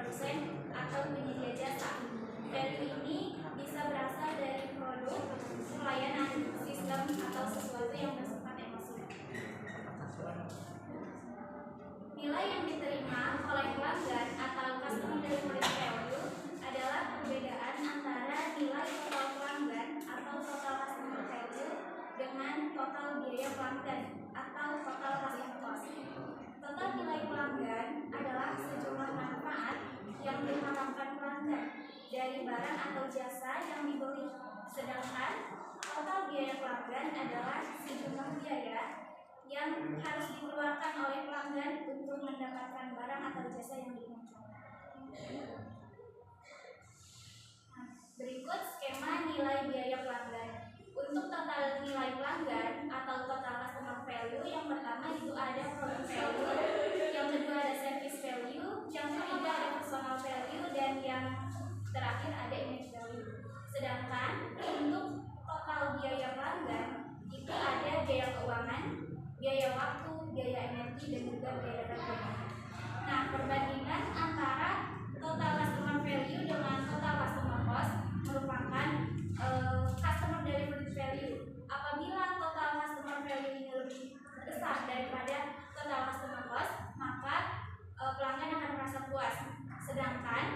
produsen atau penyedia jasa. Value ini bisa berasal dari produk, pelayanan, sistem, atau sesuatu yang bersifat emosi. Nilai yang diterima oleh pelanggan atau customer delivery value adalah perbedaan antara nilai total pelanggan atau total customer value dengan total biaya pelanggan atau total customer cost. Total nilai pelanggan adalah sejumlah manfaat yang diharapkan pelanggan dari barang atau jasa yang dibeli, sedangkan total biaya pelanggan adalah sejumlah biaya yang harus dikeluarkan oleh pelanggan untuk mendapatkan barang atau jasa yang diinginkan. Berikut skema nilai biaya pelanggan. Untuk total nilai pelanggan atau total customer value, yang pertama itu ada product value, yang kedua ada service value, yang ketiga ada personal value, dan yang terakhir ada image value. Sedangkan untuk total biaya pelanggan itu ada biaya keuangan, biaya waktu, biaya energi, dan juga biaya data. Nah, perbandingan antara total customer value dengan total customer cost merupakan customer delivery value. Apabila total customer value ini lebih besar daripada total customer cost, maka pelanggan akan merasa puas. Sedangkan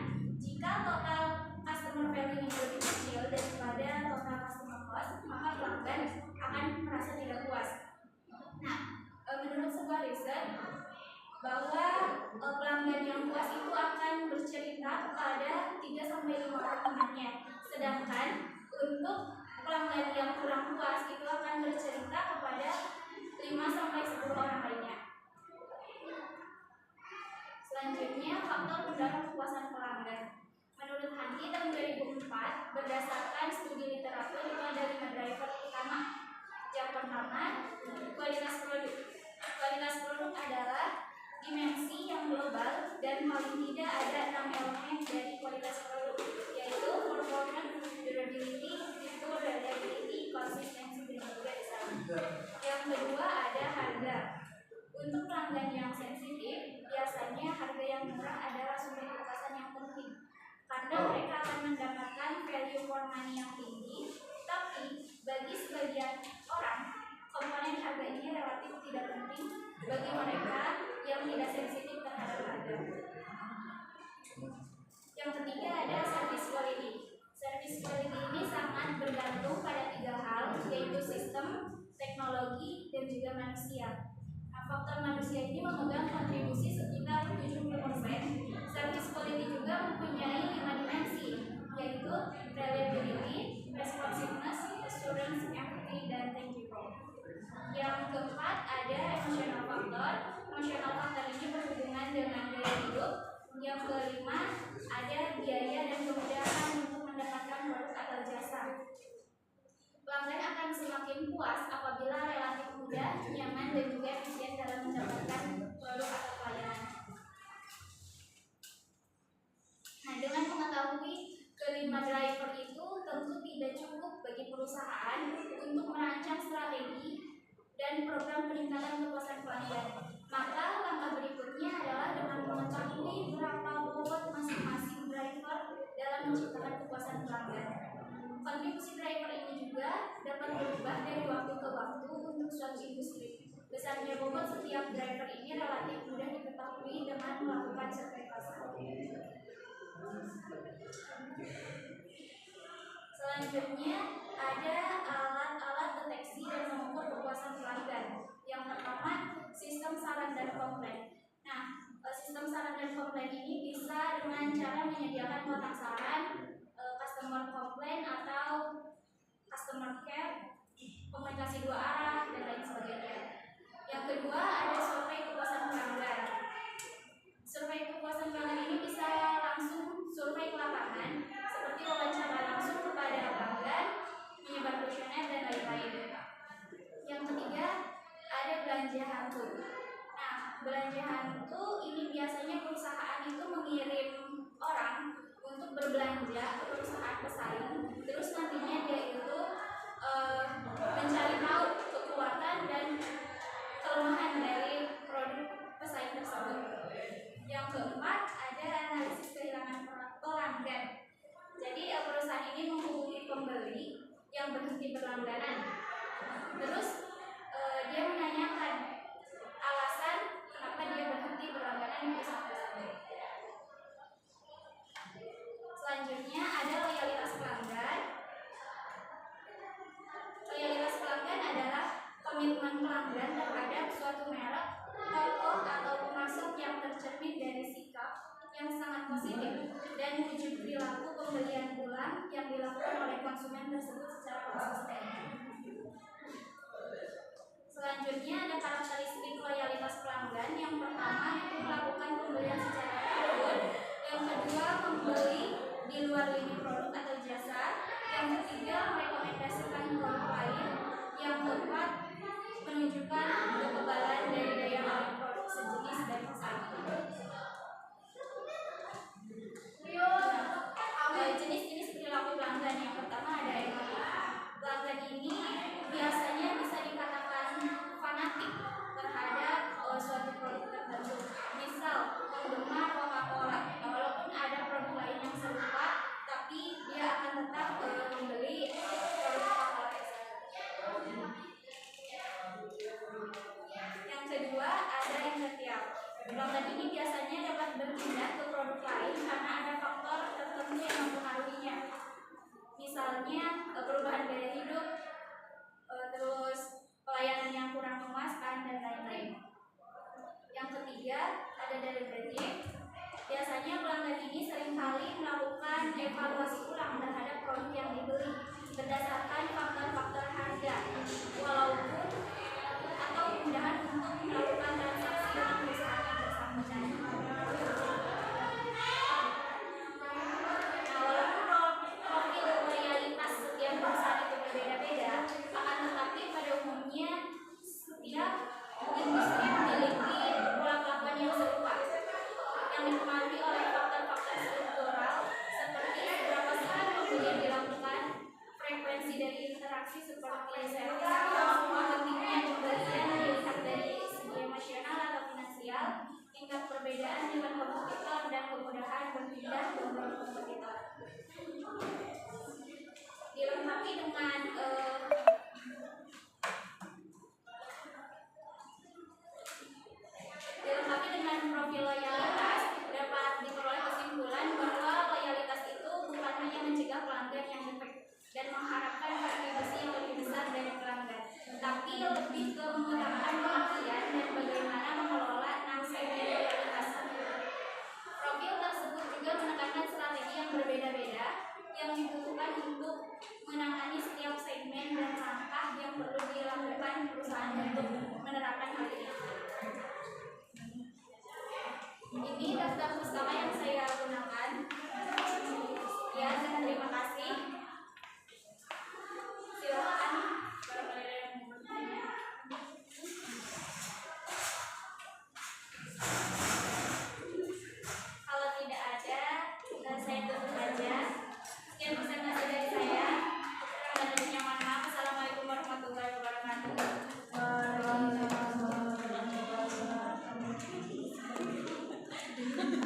jika total customer value ini lebih kecil daripada total customer cost, maka pelanggan akan merasa tidak puas. Nah, menurut sebuah riset bahwa pelanggan yang puas itu akan bercerita kepada 3-5 orang temannya, sedangkan untuk pelanggan yang kurang puas itu akan bercerita kepada 5-10 orang lainnya. Selanjutnya, faktor pendorong kepuasan pelanggan. Menurut Hanti tahun 2004, berdasarkan studi literatur itu ada 5 driver utama. Yang pertama, kualitas produk. Kualitas produk adalah dimensi yang global dan paling tidak ada 6 elemen dari kualitas produk, yaitu performance, durability, fitur, reliability, consistency, dan juga desain. Yang kedua ada harga. Untuk pelanggan yang sensitif, biasanya harga yang murah adalah sumber kepuasan yang penting, karena mereka akan mendapatkan value for money yang tinggi. Tapi bagi sebagian orang, komponen harga ini relatif tidak penting bagi mereka yang tidak sensitif terhadap harga. Yang ketiga ada service quality. Service quality ini sangat bergantung pada 3 hal, yaitu sistem, teknologi, dan juga manusia. Nah, faktor manusia ini memegang kontribusi sekitar 70%. Service quality juga mempunyai 5 dimensi, yaitu reliability, responsiveness, assurance, empathy, dan tangible. Yang keempat ada emotional factor. Emotional factor ini berhubungan dengan gaya hidup. Yang kelima ada biaya dan kemudahan untuk mendapatkan produk atau jasa. Pelanggan akan semakin puas apabila relatif mudah, nyaman, dan juga efisien dalam mendapatkan produk atau pelayanan. Nah, dengan mengetahui kelima driver itu tentu tidak cukup bagi perusahaan untuk merancang strategi dan program peningkatan kepuasan pelanggan. Maka langkah berikutnya adalah dengan mengetahui berapa bobot masing-masing driver dalam menciptakan kepuasan pelanggan. Kontribusi driver ini juga dapat berubah dari waktu ke waktu untuk suatu industri. Besarnya bobot setiap driver ini relatif mudah diketahui dengan melakukan survei pasar. Selanjutnya ada alat-alat deteksi dan mengukur kepuasan pelanggan. Yang pertama, sistem saran dan komplain. Nah, sistem saran dan komplain ini bisa dengan cara menyediakan kotak saran, customer complaint atau customer care, komunikasi 2 arah, dan lain sebagainya. Yang kedua ada survei kepuasan pelanggan. Survei kepuasan pelanggan ini bisa langsung survei ke lapangan, seperti wawancara langsung kepada pelanggan, menyebar kuesioner, dan lain-lain. Yang ketiga ada belanja hantu. Nah, belanja hantu ini biasanya perusahaan itu mengirim orang untuk berbelanja ke perusahaan pesaing, terus nantinya dia itu mencari tahu kekuatan dan kelemahan dari produk pesaing tersebut. Yang keempat ada analisis pembeli yang berhenti berlangganan. Terus dia menanyakan alasan kenapa dia berhenti berlangganan di perusahaan tersebut. Selanjutnya ada loyalitas pelanggan. Loyalitas pelanggan adalah komitmen pelanggan terhadap suatu merek, toko atau pemasok yang tercermin dari sikap yang sangat positif dan wujud perilaku pembelian ulang yang dilakukan oleh konsumen tersebut secara konsisten. Selanjutnya ada karakteristik loyalitas pelanggan. Yang pertama itu melakukan pembelian secara teratur. Yang kedua membeli di luar lini produk atau jasa. Yang ketiga merekomendasikan produk lain. Yang keempat menunjukkan kekebalan